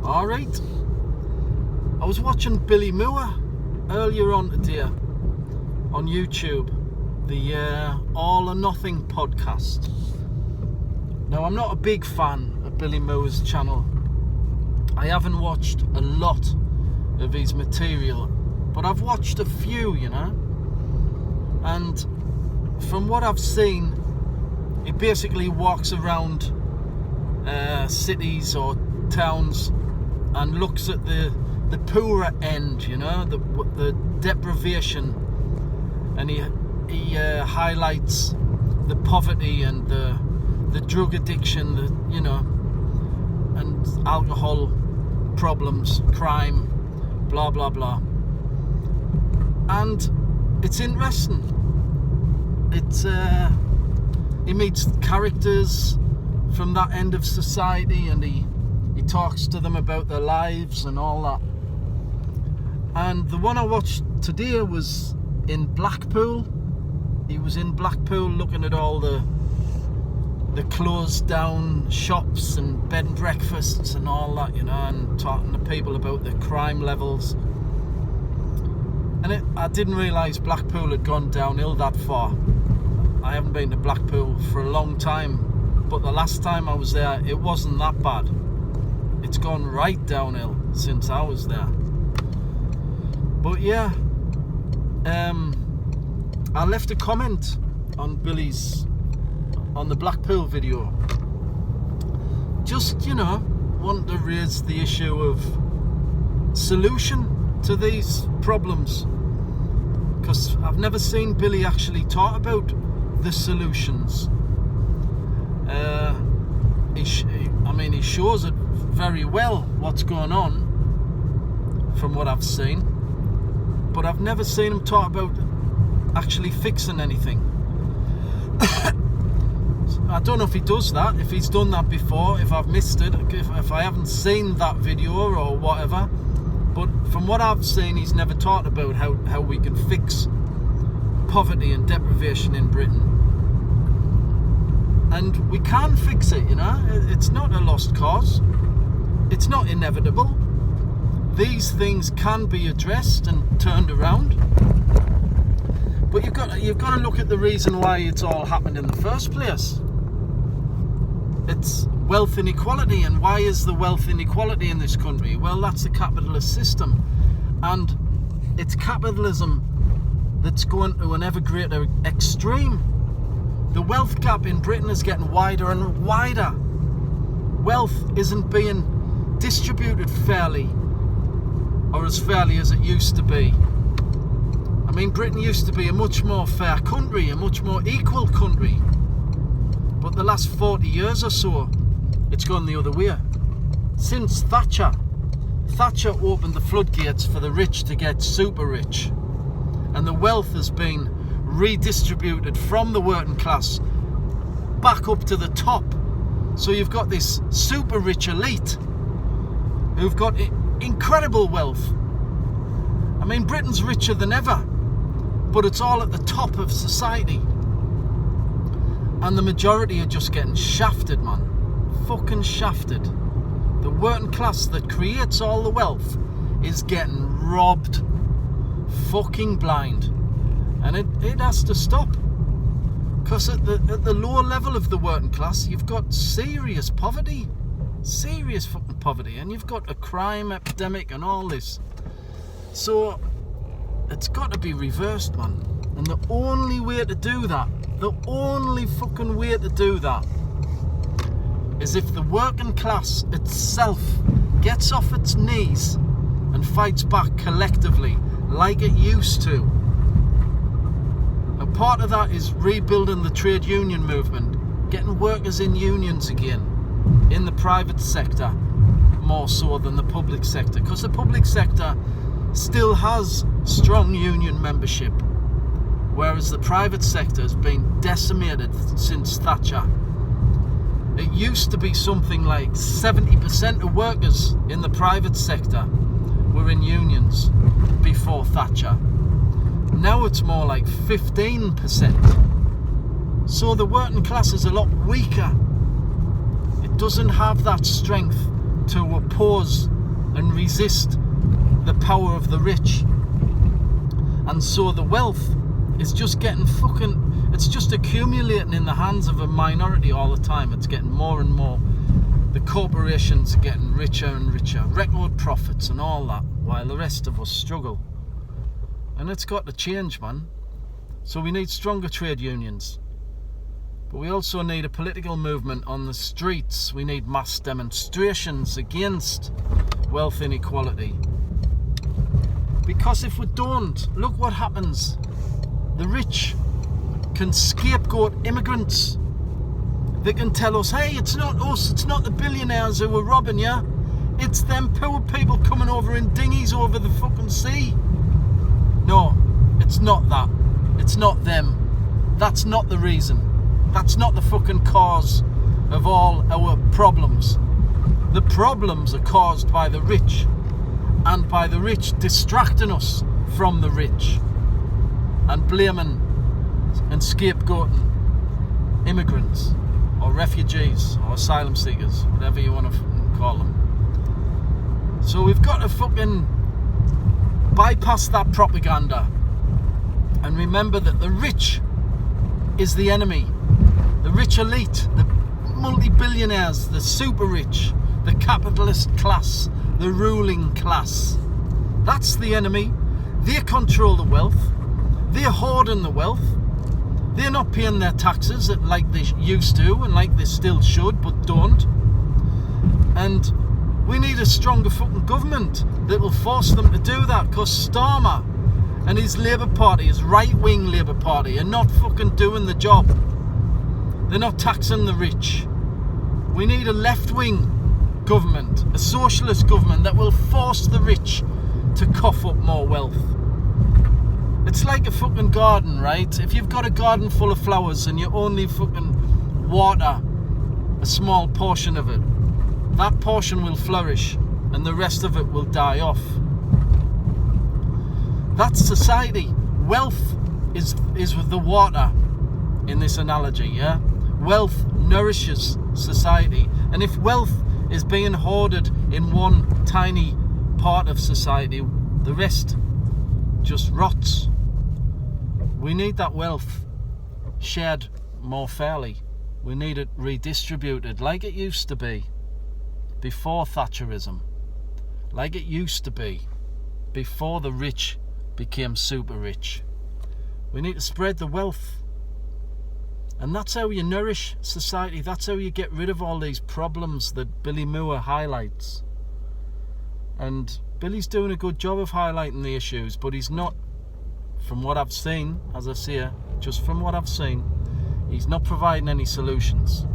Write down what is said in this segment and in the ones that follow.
Alright. I was watching Billy Moore earlier on today on YouTube, the All or Nothing podcast. Now, I'm not a big fan of Billy Moore's channel. I haven't watched a lot of his material, but I've watched a few, and from what I've seen, he basically walks around cities or towns and looks at the poorer end, the deprivation, and he highlights the poverty and the drug addiction, and alcohol problems, crime, blah blah blah. And it's interesting. He meets characters from that end of society, and he talks to them about their lives and all that. And the one I watched today was in Blackpool. He was in Blackpool looking at all the closed down shops and bed and breakfasts and all that, and talking to people about the crime levels. And I didn't realise Blackpool had gone downhill that far. I haven't been to Blackpool for a long time, but the last time I was there, it wasn't that bad. It's gone right downhill since I was there. But yeah, I left a comment on the Blackpool video. Just, wanting to raise the issue of solution to these problems, because I've never seen Billy actually talk about the solutions. He shows it very well what's going on from what I've seen, but I've never seen him talk about actually fixing anything. I don't know if he does that, if he's done that before, if I've missed it, if I haven't seen that video or whatever. But from what I've seen, he's never talked about how we can fix poverty and deprivation in Britain. And we can fix it, It's not a lost cause. It's not inevitable. These things can be addressed and turned around. But you've got to look at the reason why it's all happened in the first place. It's wealth inequality. And why is the wealth inequality in this country? Well, that's the capitalist system. And it's capitalism that's going to an ever greater extreme. The wealth gap in Britain is getting wider and wider. Wealth isn't being distributed fairly, or as fairly as it used to be. Britain used to be a much more fair country, a much more equal country. But the last 40 years or so, it's gone the other way. Since Thatcher opened the floodgates for the rich to get super rich, and the wealth has been redistributed from the working class back up to the top. So you've got this super rich elite who've got incredible wealth. Britain's richer than ever, but it's all at the top of society. And the majority are just getting shafted, man. Fucking shafted. The working class that creates all the wealth is getting robbed fucking blind. And it has to stop. Because at the lower level of the working class, you've got serious poverty. Serious fucking poverty. And you've got a crime epidemic and all this. So it's got to be reversed, man. And the only way to do that, the only fucking way to do that, is if the working class itself gets off its knees and fights back collectively like it used to. And part of that is rebuilding the trade union movement, getting workers in unions again, in the private sector more so than the public sector, because the public sector still has strong union membership, whereas the private sector has been decimated since Thatcher. It used to be something like 70% of workers in the private sector were in unions before Thatcher. Now it's more like 15%. So the working class is a lot weaker. It doesn't have that strength to oppose and resist the power of the rich. And so the wealth is just getting it's just accumulating in the hands of a minority all the time. It's getting more and more. The corporations are getting richer and richer, record profits and all that, while the rest of us struggle. And it's got to change, man. So we need stronger trade unions. But we also need a political movement on the streets. We need mass demonstrations against wealth inequality. Because if we don't, look what happens. The rich can scapegoat immigrants. They can tell us, hey, it's not us, it's not the billionaires who are robbing you. It's them poor people coming over in dinghies over the fucking sea. No, it's not that. It's not them. That's not the reason. That's not the fucking cause of all our problems. The problems are caused by the rich, and by the rich distracting us from the rich and blaming and scapegoating immigrants or refugees or asylum seekers, whatever you want to call them. So we've got to fucking bypass that propaganda and remember that the rich is the enemy. The rich elite, the multi-billionaires, the super rich, the capitalist class, the ruling class. That's the enemy. They control the wealth. They're hoarding the wealth. They're not paying their taxes like they used to and like they still should but don't. And we need a stronger fucking government that will force them to do that, because Starmer and his Labour Party, his right-wing Labour Party, are not fucking doing the job. They're not taxing the rich. We need a left-wing government, a socialist government that will force the rich to cough up more wealth. It's like a fucking garden, right? If you've got a garden full of flowers and you only fucking water a small portion of it, that portion will flourish and the rest of it will die off. That's society. Wealth is with the water in this analogy, yeah? Wealth nourishes society. And if wealth is being hoarded in one tiny part of society, the rest just rots. We need that wealth shared more fairly. We need it redistributed like it used to be before Thatcherism, like it used to be before the rich became super rich. We need to spread the wealth, and that's how you nourish society. That's how you get rid of all these problems that Billy Moore highlights. And Billy's doing a good job of highlighting the issues, but he's not, from what I've seen, as I say, just from what I've seen, he's not providing any solutions.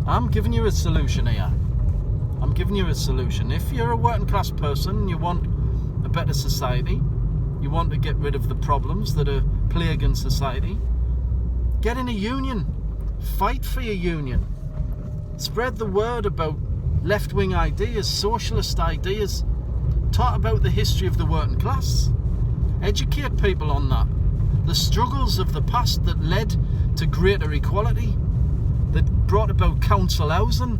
I'm giving you a solution here. I'm giving you a solution. If you're a working class person and you want a better society, you want to get rid of the problems that are plaguing society, get in a union. Fight for your union. Spread the word about left-wing ideas, socialist ideas. Talk about the history of the working class. Educate people on that. The struggles of the past that led to greater equality, that brought about council housing,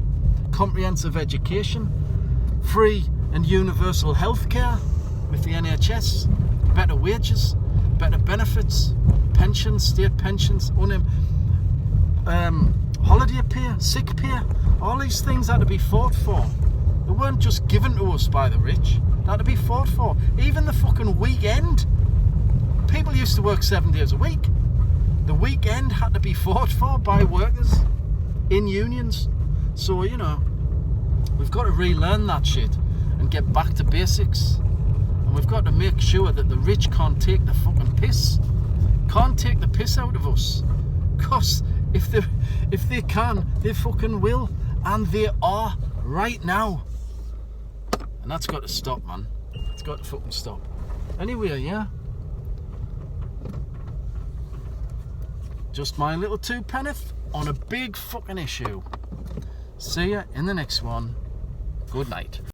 comprehensive education, free and universal healthcare with the NHS, better wages, better benefits, pensions, state pensions, holiday pay, sick pay. All these things had to be fought for. They weren't just given to us by the rich. They had to be fought for. Even the fucking weekend. People used to work 7 days a week. The weekend had to be fought for by workers in unions. So, you know, we've got to relearn that shit and get back to basics. And we've got to make sure that the rich can't take the fucking piss. Can't take the piss out of us. Because if they can, they fucking will. And they are right now. And that's got to stop, man. It's got to fucking stop. Anyway, yeah. Just my little 2 penneth on a big fucking issue. See ya in the next one. Good night.